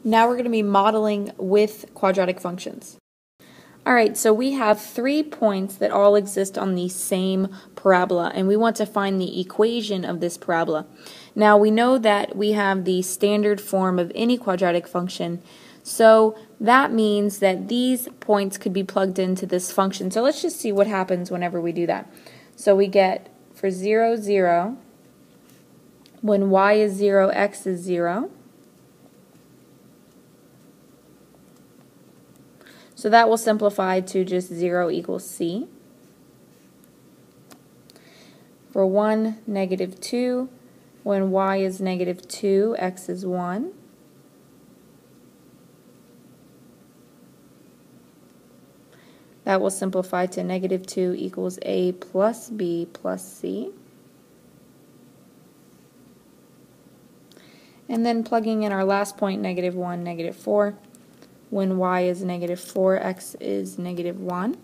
Now we're going to be modeling with quadratic functions. Alright, so we have 3 points that all exist on the same parabola, and we want to find the equation of this parabola. Now we know that we have the standard form of any quadratic function, so that means that these points could be plugged into this function. So let's just see what happens whenever we do that. So we get for 0, 0, when y is 0, x is 0. So that will simplify to just 0 equals c. For 1, negative 2, when y is negative 2, x is 1. That will simplify to negative 2 equals a plus b plus c. And then plugging in our last point, negative 1, negative 4. When y is negative 4, x is negative 1.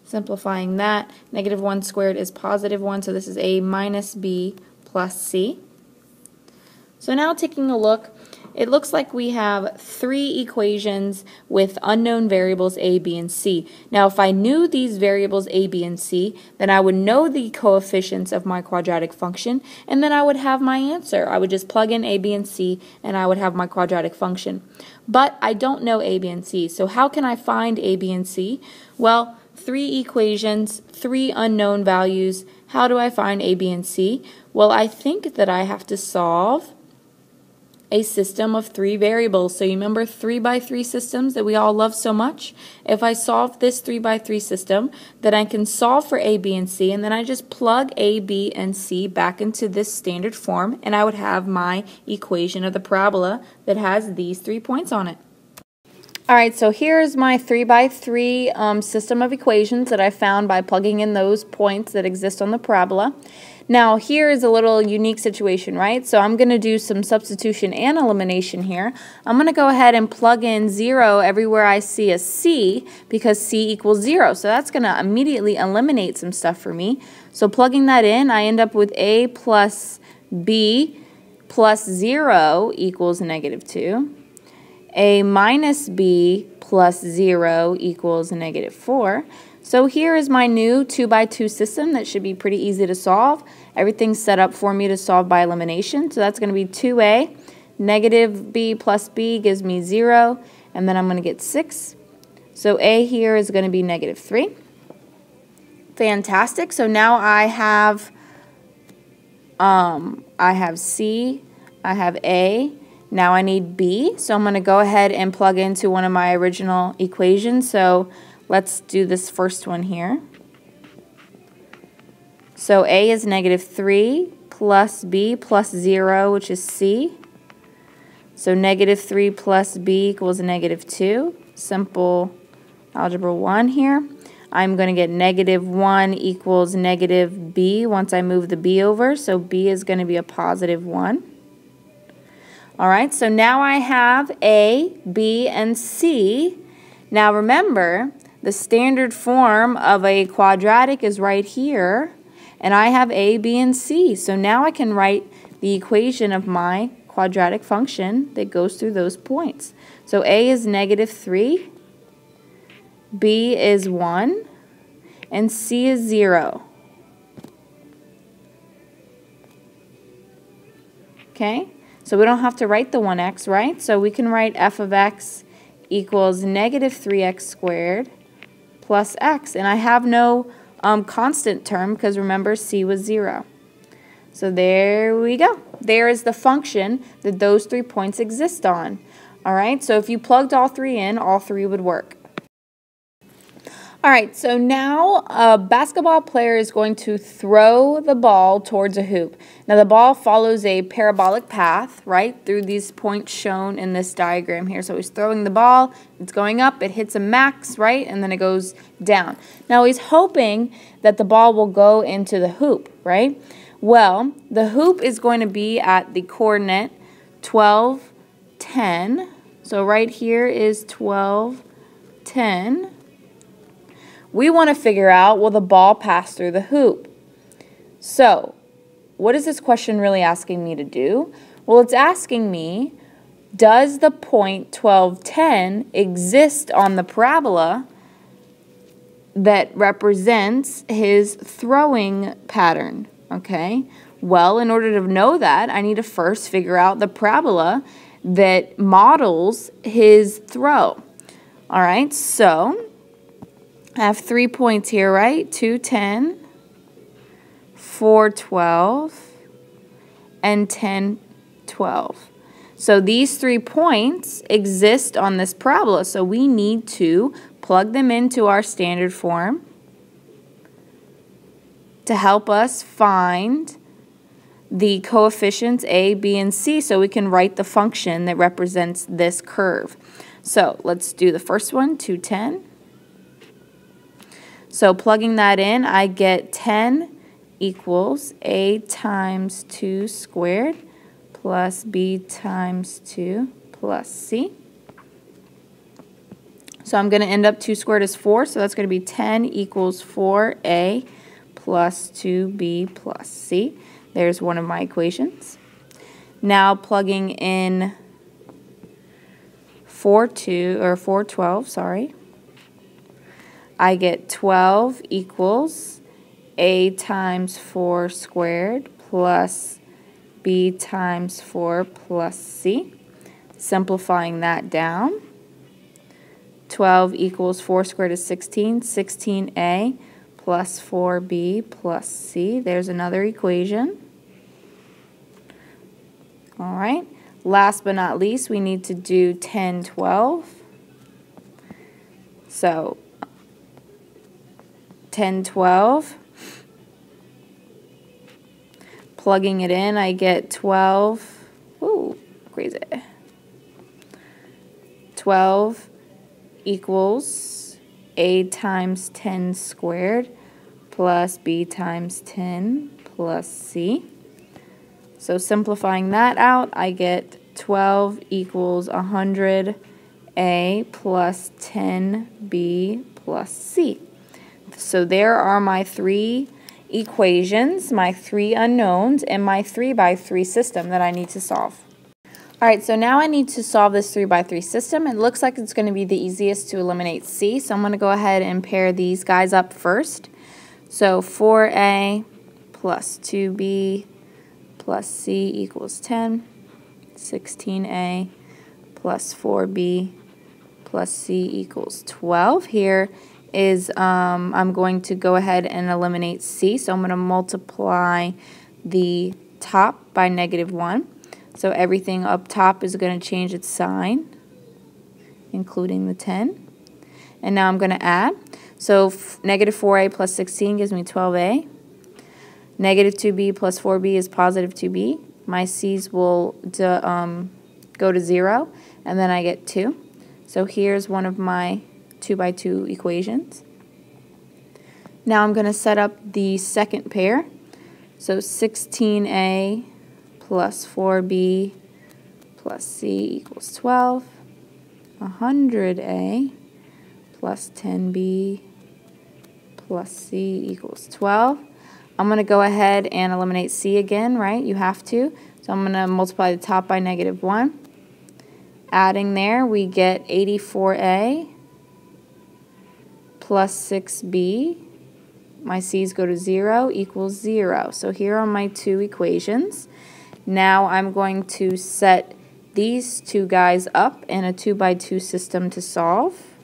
Simplifying that, negative 1 squared is positive 1, so this is a minus b plus c. So now taking a look, it looks like we have 3 equations with unknown variables a, b, and c. Now if I knew these variables a, b, and c, then I would know the coefficients of my quadratic function, and then I would have my answer. I would just plug in a, b, and c, and I would have my quadratic function. But I don't know a, b, and c, so how can I find a, b, and c? Well, 3 equations, 3 unknown values. How do I find a, b, and c? Well, I think that I have to solve a system of 3 variables. So you remember 3 by 3 systems that we all love so much? If I solve this 3 by 3 system, then I can solve for a, b, and c, and then I just plug a, b, and c back into this standard form, and I would have my equation of the parabola that has these 3 points on it. Alright, so here's my 3 by 3 system of equations that I found by plugging in those points that exist on the parabola. Now here is a little unique situation, right? So I'm going to do some substitution and elimination here. I'm going to go ahead and plug in 0 everywhere I see a c, because c equals 0. So that's going to immediately eliminate some stuff for me. So plugging that in, I end up with a plus b plus 0 equals negative 2. A minus b plus 0 equals negative 4. So here is my new 2 by 2 system that should be pretty easy to solve. Everything's set up for me to solve by elimination. So that's going to be 2a. Negative b plus b gives me 0. And then I'm going to get 6. So a here is going to be negative 3. Fantastic. So now I have c, I have a. Now I need b. So I'm going to go ahead and plug into one of my original equations. So let's do this first one here. So a is negative 3 plus b plus 0, which is c. So negative 3 plus b equals negative 2. Simple algebra 1 here. I'm going to get negative 1 equals negative b once I move the b over. So b is going to be a positive 1. Alright, so now I have a, b, and c. Now remember, the standard form of a quadratic is right here, and I have a, b, and c. So now I can write the equation of my quadratic function that goes through those points. So a is negative 3, b is 1, and c is 0. Okay, so we don't have to write the 1x, right? So we can write f of x equals negative 3x squared plus x. And I have no constant term because remember c was 0. So there we go. There is the function that those 3 points exist on. Alright, so if you plugged all 3 in, all 3 would work. Alright, so now a basketball player is going to throw the ball towards a hoop. Now the ball follows a parabolic path, right, through these points shown in this diagram here. So he's throwing the ball, it's going up, it hits a max, right, and then it goes down. Now he's hoping that the ball will go into the hoop, right? Well, the hoop is going to be at the coordinate 12, 10. So right here is 12, 10. We want to figure out, will the ball pass through the hoop? So what is this question really asking me to do? Well, it's asking me, does the point 1210 exist on the parabola that represents his throwing pattern? Okay, well, in order to know that, I need to first figure out the parabola that models his throw. All right, so I have 3 points here, right? 210, 412, and 1012. So these 3 points exist on this parabola, so we need to plug them into our standard form to help us find the coefficients A, B, and C so we can write the function that represents this curve. So let's do the first one, 210. So plugging that in, I get 10 equals A times 2 squared plus B times 2 plus C. So I'm going to end up 2 squared is 4, so that's going to be 10 equals 4A plus 2B plus C. There's one of my equations. Now plugging in 412, sorry. I get 12 equals A times 4 squared plus B times 4 plus C. Simplifying that down. 12 equals 4 squared is 16. 16A plus 4B plus C. There's another equation. All right. Last but not least, we need to do 1012. So 1012. Plugging it in, I get 12. Ooh, crazy. 12 equals A times 10 squared plus B times 10 plus C. So simplifying that out, I get 12 equals 100A plus 10B plus C. So there are my 3 equations, my 3 unknowns, and my 3x3 system that I need to solve. Alright, so now I need to solve this 3x3 system. It looks like it's going to be the easiest to eliminate C, so I'm going to go ahead and pair these guys up first. So 4A plus 2B plus C equals 10. 16A plus 4B plus C equals 12. Here is, I'm going to go ahead and eliminate C, so I'm going to multiply the top by -1. So everything up top is going to change its sign, including the 10. And now I'm going to add. So negative 4A plus 16 gives me 12A. Negative 2B plus 4B is positive 2B. My C's will go to 0, and then I get 2. So here's one of my 2x2 equations. Now I'm going to set up the second pair. So 16A plus 4B plus C equals 12. 100A plus 10B plus C equals 12. I'm going to go ahead and eliminate C again, right? You have to. So I'm going to multiply the top by -1. Adding there, we get 84A plus 6B. My C's go to 0 equals 0. So here are my 2 equations. Now I'm going to set these 2 guys up in a 2x2 system to solve.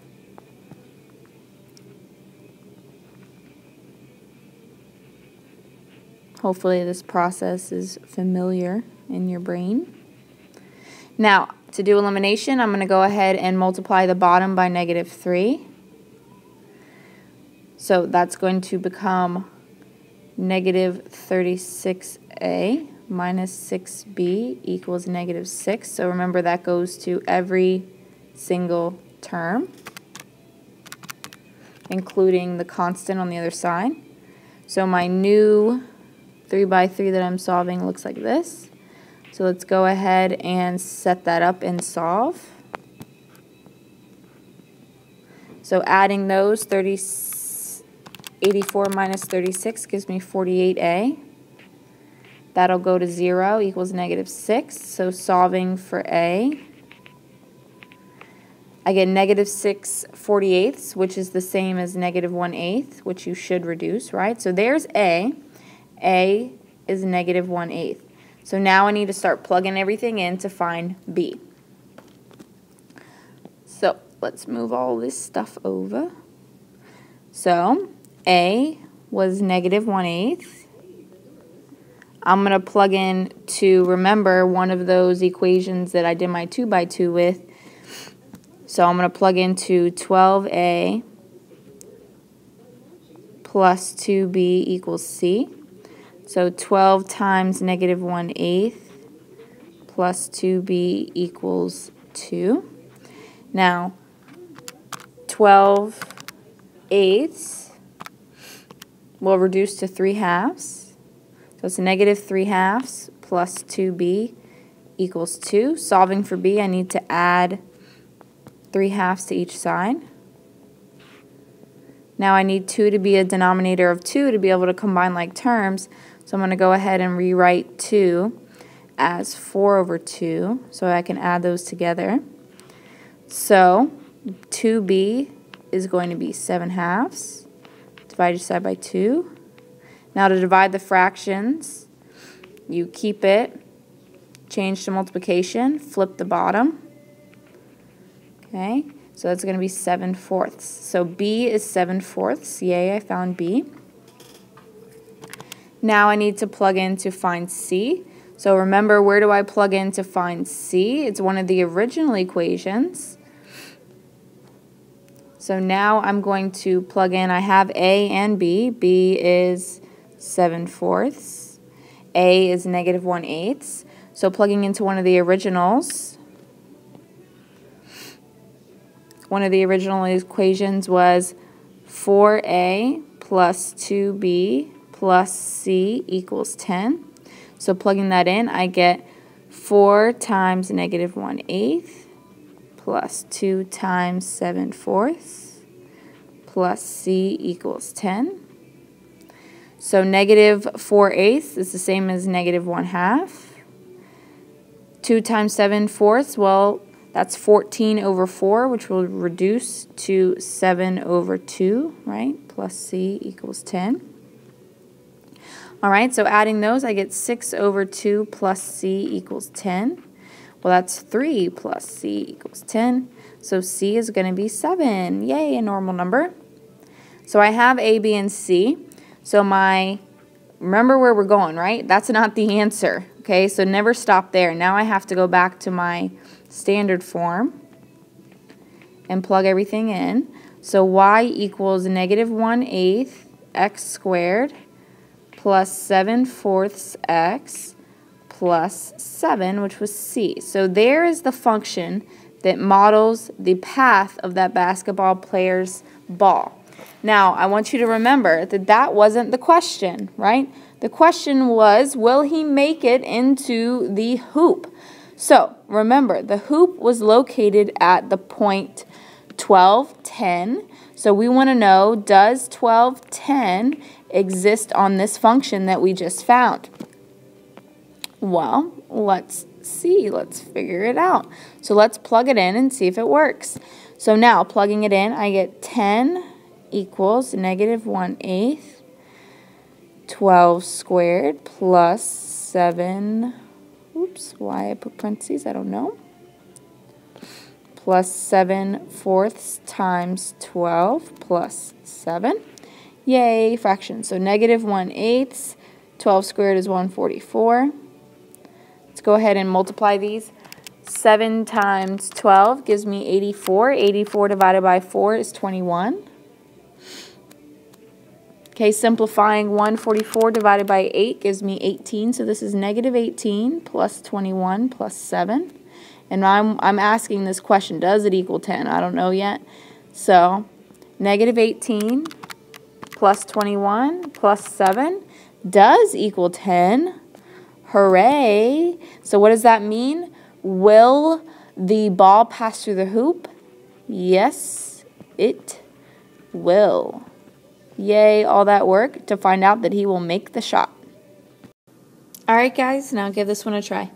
Hopefully this process is familiar in your brain. Now, to do elimination, I'm going to go ahead and multiply the bottom by -3. So that's going to become negative 36A minus 6B equals -6. So remember that goes to every single term, including the constant on the other side. So my new 3x3 that I'm solving looks like this. So let's go ahead and set that up and solve. So adding those, 84 minus 36 gives me 48A. That'll go to 0 equals -6. So solving for A, I get -6/48, which is the same as -1/8, which you should reduce, right? So there's A. A is -1/8. So now I need to start plugging everything in to find B. So let's move all this stuff over. So A was -1/8. I'm going to plug in to, remember, one of those equations that I did my 2x2 with. So I'm going to plug into 12A plus 2B equals C. So 12 times -1/8 plus 2B equals 2. Now, 12/8 will reduce to 3/2. So it's -3/2 plus 2B equals 2. Solving for B, I need to add 3/2 to each side. Now I need 2 to be a denominator of 2 to be able to combine like terms. So I'm going to go ahead and rewrite 2 as 4/2 so I can add those together. So 2B is going to be 7/2 divided side by 2. Now to divide the fractions, you keep it, change to multiplication, flip the bottom. Okay, so that's going to be 7/4. So B is 7/4. Yay, I found B. Now I need to plug in to find C. So remember, where do I plug in to find C? It's one of the original equations. So now I'm going to plug in, I have A and B. B is 7/4. A is -1/8. So plugging into one of the originals, one of the original equations was 4A plus 2B plus C equals 10. So plugging that in, I get 4 times -1/8 plus 2 times 7/4 plus C equals 10. So -4/8 is the same as -1/2. 2 times 7/4, well, that's 14/4, which will reduce to 7/2, right? Plus C equals 10. All right, so adding those, I get 6/2 plus C equals 10. Well, that's 3 plus C equals 10. So C is going to be 7. Yay, a normal number. So I have A, B, and C. So remember where we're going, right? That's not the answer, okay? So never stop there. Now I have to go back to my standard form and plug everything in. So y equals -1/8 x squared plus 7/4 x plus 7, which was C. So there is the function that models the path of that basketball player's ball. Now, I want you to remember that that wasn't the question, right? The question was, will he make it into the hoop? So, remember, the hoop was located at the point 1210. So we want to know, does 1210 exist on this function that we just found? Well, let's see. Let's figure it out. So let's plug it in and see if it works. So now, plugging it in, I get 10 equals -1/8 12 squared plus 7, oops, why I put parentheses, I don't know, plus 7/4 times 12 plus 7. Yay, fraction. So -1/8, 12 squared is 144. Let's go ahead and multiply these. 7 times 12 gives me 84. 84 divided by 4 is 21. Okay, simplifying 144 divided by 8 gives me 18. So this is -18 plus 21 plus 7. And I'm asking this question, does it equal 10? I don't know yet. So -18 plus 21 plus 7 does equal 10. Hooray! So what does that mean? Will the ball pass through the hoop? Yes, it will. Yay, all that work to find out that he will make the shot. Alright guys, now give this one a try.